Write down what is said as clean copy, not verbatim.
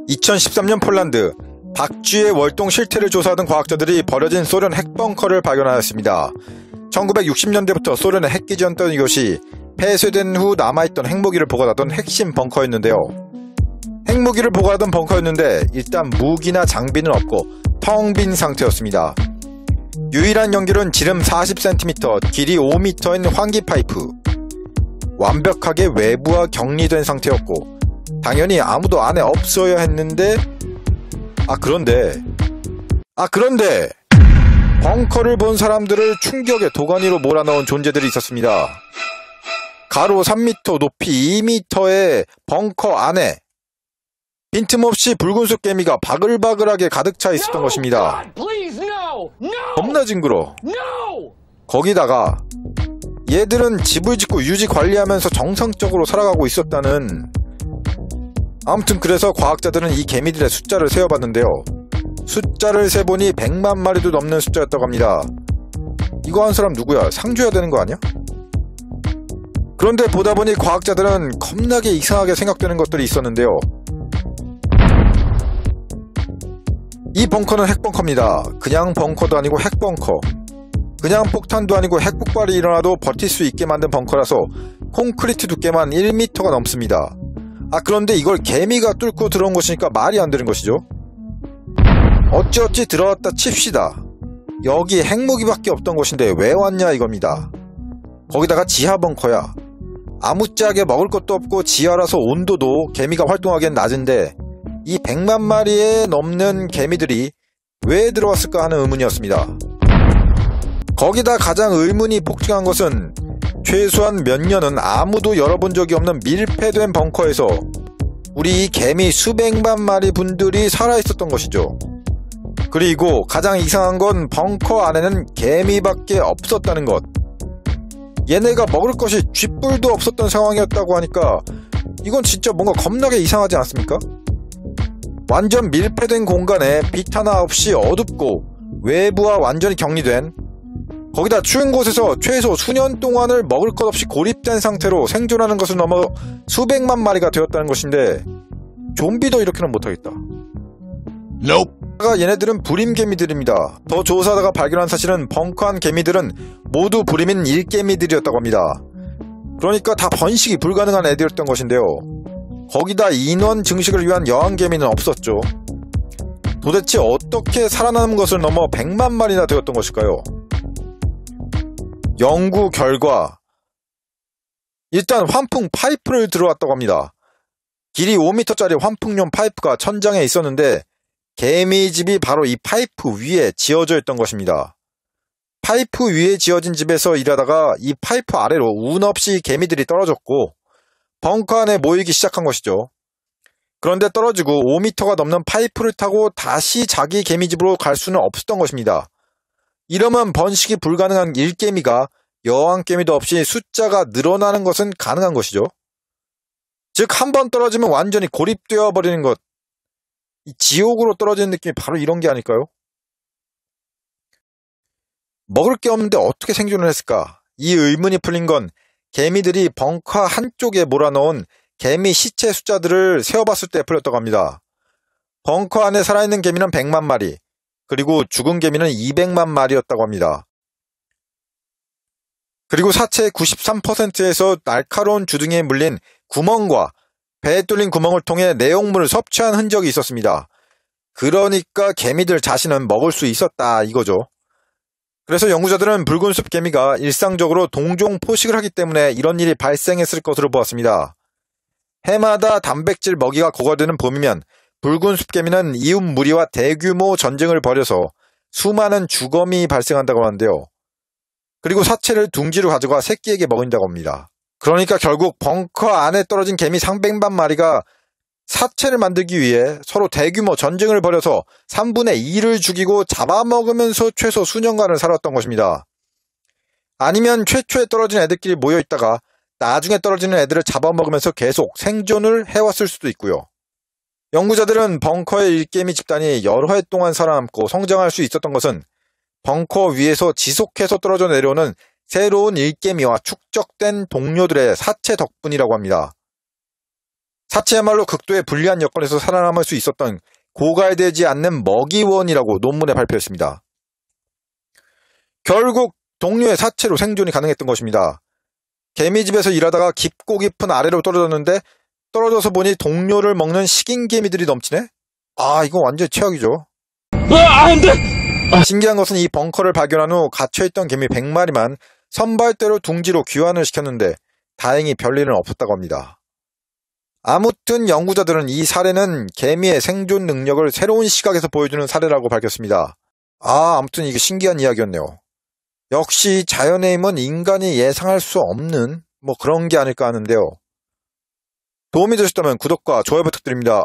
2013년 폴란드 박쥐의 월동 실태를 조사하던 과학자들이 버려진 소련 핵벙커를 발견하였습니다. 1960년대부터 소련의 핵기지였던 이것이 폐쇄된 후 남아있던 핵무기를 보관하던 핵심 벙커였는데요. 핵무기를 보관하던 벙커였는데 일단 무기나 장비는 없고 텅 빈 상태였습니다. 유일한 연결은 지름 40cm, 길이 5m인 환기 파이프. 완벽하게 외부와 격리된 상태였고 당연히 아무도 안에 없어야 했는데 그런데 벙커를 본 사람들을 충격의 도가니로 몰아넣은 존재들이 있었습니다. 가로 3m, 높이 2m의 벙커 안에 빈틈없이 붉은색 개미가 바글바글하게 가득 차 있었던 것입니다. 겁나 징그러. 거기다가 얘들은 집을 짓고 유지 관리하면서 정상적으로 살아가고 있었다는. 아무튼 그래서 과학자들은 이 개미들의 숫자를 세어봤는데요. 숫자를 세보니 100만 마리도 넘는 숫자였다고 합니다. 이거 한 사람 누구야? 상 줘야 되는 거 아니야? 그런데 보다 보니 과학자들은 겁나게 이상하게 생각되는 것들이 있었는데요. 이 벙커는 핵벙커입니다. 그냥 벙커도 아니고 핵벙커. 그냥 폭탄도 아니고 핵폭발이 일어나도 버틸 수 있게 만든 벙커라서 콘크리트 두께만 1m가 넘습니다. 그런데 이걸 개미가 뚫고 들어온 것이니까 말이 안 되는 것이죠. 어찌어찌 들어왔다 칩시다. 여기 핵무기밖에 없던 곳인데 왜 왔냐 이겁니다. 거기다가 지하 벙커야. 아무짝에 먹을 것도 없고 지하라서 온도도 개미가 활동하기엔 낮은데 이 100만 마리에 넘는 개미들이 왜 들어왔을까 하는 의문이었습니다. 거기다 가장 의문이 폭증한 것은 최소한 몇 년은 아무도 열어본 적이 없는 밀폐된 벙커에서 우리 개미 수백만 마리 분들이 살아있었던 것이죠. 그리고 가장 이상한 건 벙커 안에는 개미밖에 없었다는 것. 얘네가 먹을 것이 쥐뿔도 없었던 상황이었다고 하니까 이건 진짜 뭔가 겁나게 이상하지 않습니까? 완전 밀폐된 공간에 빛 하나 없이 어둡고 외부와 완전히 격리된, 거기다 추운 곳에서 최소 수년 동안을 먹을 것 없이 고립된 상태로 생존하는 것을 넘어 수백만 마리가 되었다는 것인데 좀비도 이렇게는 못하겠다. Nope. 얘네들은 불임개미들입니다. 더 조사하다가 발견한 사실은 벙커 안 개미들은 모두 불임인 일개미들이었다고 합니다. 그러니까 다 번식이 불가능한 애들이었던 것인데요. 거기다 인원 증식을 위한 여왕개미는 없었죠. 도대체 어떻게 살아남은 것을 넘어 100만 마리나 되었던 것일까요? 연구 결과, 일단 환풍 파이프를 들어왔다고 합니다. 길이 5m짜리 환풍용 파이프가 천장에 있었는데 개미집이 바로 이 파이프 위에 지어져 있던 것입니다. 파이프 위에 지어진 집에서 일하다가 이 파이프 아래로 운 없이 개미들이 떨어졌고 벙커 안에 모이기 시작한 것이죠. 그런데 떨어지고 5m가 넘는 파이프를 타고 다시 자기 개미집으로 갈 수는 없었던 것입니다. 이러면 번식이 불가능한 일개미가 여왕개미도 없이 숫자가 늘어나는 것은 가능한 것이죠. 즉, 한 번 떨어지면 완전히 고립되어 버리는 것. 이 지옥으로 떨어지는 느낌이 바로 이런 게 아닐까요? 먹을 게 없는데 어떻게 생존을 했을까? 이 의문이 풀린 건 개미들이 벙커 한쪽에 몰아넣은 개미 시체 숫자들을 세어봤을 때 풀렸다고 합니다. 벙커 안에 살아있는 개미는 100만 마리, 그리고 죽은 개미는 200만 마리였다고 합니다. 그리고 사체의 93%에서 날카로운 주둥이에 물린 구멍과 배에 뚫린 구멍을 통해 내용물을 섭취한 흔적이 있었습니다. 그러니까 개미들 자신은 먹을 수 있었다 이거죠. 그래서 연구자들은 붉은숲 개미가 일상적으로 동종 포식을 하기 때문에 이런 일이 발생했을 것으로 보았습니다. 해마다 단백질 먹이가 고갈되는 봄이면 붉은숲 개미는 이웃 무리와 대규모 전쟁을 벌여서 수많은 주검이 발생한다고 하는데요. 그리고 사체를 둥지로 가져가 새끼에게 먹인다고 합니다. 그러니까 결국 벙커 안에 떨어진 개미 300만 마리가 사체를 만들기 위해 서로 대규모 전쟁을 벌여서 3분의 2를 죽이고 잡아먹으면서 최소 수년간을 살았던 것입니다. 아니면 최초에 떨어진 애들끼리 모여있다가 나중에 떨어지는 애들을 잡아먹으면서 계속 생존을 해왔을 수도 있고요. 연구자들은 벙커의 일개미 집단이 여러 해 동안 살아남고 성장할 수 있었던 것은 벙커 위에서 지속해서 떨어져 내려오는 새로운 일개미와 축적된 동료들의 사체 덕분이라고 합니다. 사체야말로 극도의 불리한 여건에서 살아남을 수 있었던 고갈되지 않는 먹이원이라고 논문에 발표했습니다. 결국 동료의 사체로 생존이 가능했던 것입니다. 개미집에서 일하다가 깊고 깊은 아래로 떨어졌는데 떨어져서 보니 동료를 먹는 식인개미들이 넘치네? 아, 이거 완전 최악이죠. 안 돼! 신기한 것은 이 벙커를 발견한 후 갇혀있던 개미 100마리만 선발대로 둥지로 귀환을 시켰는데 다행히 별일은 없었다고 합니다. 아무튼 연구자들은 이 사례는 개미의 생존 능력을 새로운 시각에서 보여주는 사례라고 밝혔습니다. 아무튼 이게 신기한 이야기였네요. 역시 자연의 힘은 인간이 예상할 수 없는 그런 게 아닐까 하는데요. 도움이 되셨다면 구독과 좋아요 부탁드립니다.